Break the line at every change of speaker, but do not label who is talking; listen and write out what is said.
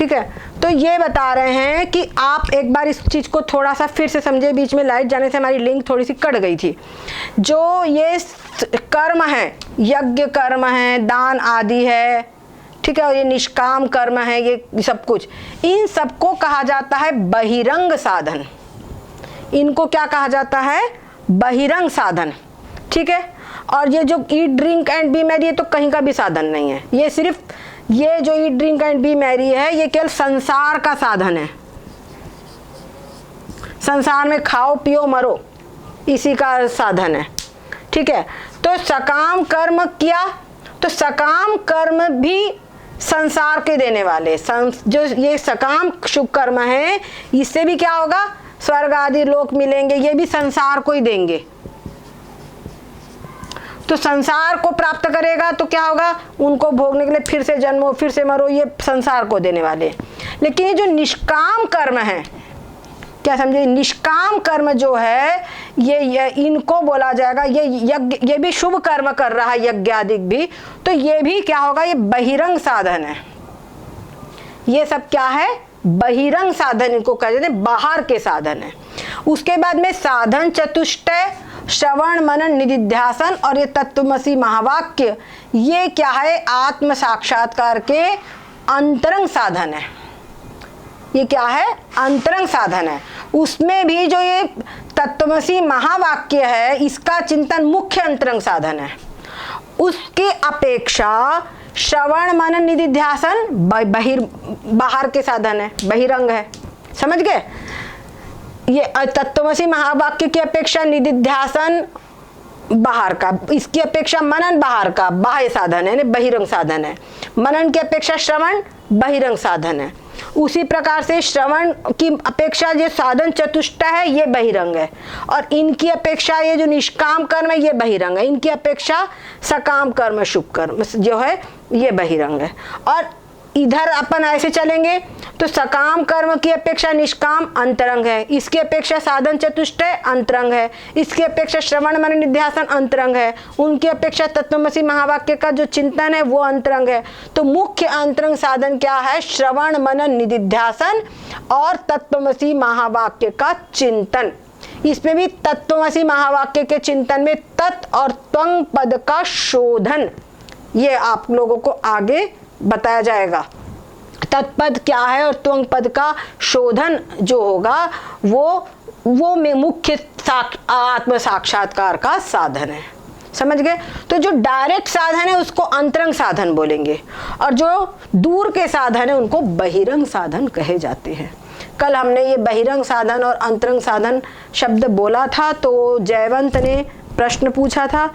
ठीक है, तो ये बता रहे हैं कि आप एक बार इस चीज को थोड़ा सा फिर से समझे। बीच में लाइट जाने से हमारी लिंक थोड़ी सी कट गई थी। जो ये कर्म है, यज्ञ कर्म है, दान आदि है, ठीक है, और ये निष्काम कर्म है, ये सब कुछ, इन सबको कहा जाता है बहिरंग साधन। इनको क्या कहा जाता है? बहिरंग साधन। ठीक है, और ये जो eat drink and B Mary, ये तो कहीं का भी साधन नहीं है। ये सिर्फ ये जो eat drink and B Mary है, ये केवल संसार का साधन है। संसार में खाओ पियो मरो, इसी का साधन है। ठीक है, तो सकाम कर्म किया तो सकाम कर्म भी संसार के देने वाले, जो ये सकाम शुभ कर्म है, इससे भी क्या होगा? स्वर्ग आदि लोक मिलेंगे, ये भी संसार को ही देंगे। तो संसार को प्राप्त करेगा तो क्या होगा? उनको भोगने के लिए फिर से जन्मो फिर से मरो, ये संसार को देने वाले। लेकिन ये जो निष्काम कर्म है, क्या समझे? निष्काम कर्म जो है ये इनको बोला जाएगा, ये यज्ञ, ये भी शुभ कर्म कर रहा है, यज्ञ आदि भी, तो ये भी क्या होगा? ये बहिरंग साधन है। ये सब क्या है? बहिरंग साधन इनको कहते हैं, बाहर के साधन है। उसके बाद में साधन चतुष्टय, श्रवण मनन निधिध्यासन और ये तत्वमसी महावाक्य, ये क्या है? आत्म साक्षात्कार के अंतरंग साधन है। ये क्या है? अंतरंग साधन है। उसमें भी जो ये तत्वमसी महावाक्य है, इसका चिंतन मुख्य अंतरंग साधन है। उसके अपेक्षा श्रवण मनन निधिध्यासन बाहर के साधन है, बहिरंग है। समझ गए? ये तत्वमसी महावाक्य की अपेक्षा निधिध्यासन बाहर का, इसकी अपेक्षा मनन बाहर का, बाह्य साधन है, बहिरंग साधन है। मनन की अपेक्षा श्रवण बहिरंग साधन है। उसी प्रकार से श्रवण की अपेक्षा जो साधन चतुष्टय है, ये बहिरंग है, और इनकी अपेक्षा ये जो निष्काम कर्म है, ये बहिरंग है। इनकी अपेक्षा सकाम कर्म शुभ कर्म जो है, ये बहिरंग है। और इधर अपन ऐसे चलेंगे तो सकाम कर्म की अपेक्षा निष्काम अंतरंग है, इसकी अपेक्षा साधन चतुष्टय अंतरंग है, इसकी अपेक्षा श्रवण मनन निध्यासन अंतरंग है, उनकी अपेक्षा तत्वमसी महावाक्य का जो चिंतन है वो अंतरंग है। तो मुख्य अंतरंग साधन क्या है? श्रवण मनन निधिध्यासन और तत्वमसी महावाक्य का चिंतन। इसमें भी तत्वमसी महावाक्य के चिंतन में तत् और त्वंग पद का शोधन, ये आप लोगों को आगे बताया जाएगा। तत्पद क्या है और त्वंग पद का शोधन जो होगा वो में मुख्य आत्म साक्षात्कार का साधन है। समझ गए? तो जो डायरेक्ट साधन है उसको अंतरंग साधन बोलेंगे, और जो दूर के साधन है उनको बहिरंग साधन कहे जाते हैं। कल हमने ये बहिरंग साधन और अंतरंग साधन शब्द बोला था, तो जयवंत ने प्रश्न पूछा था।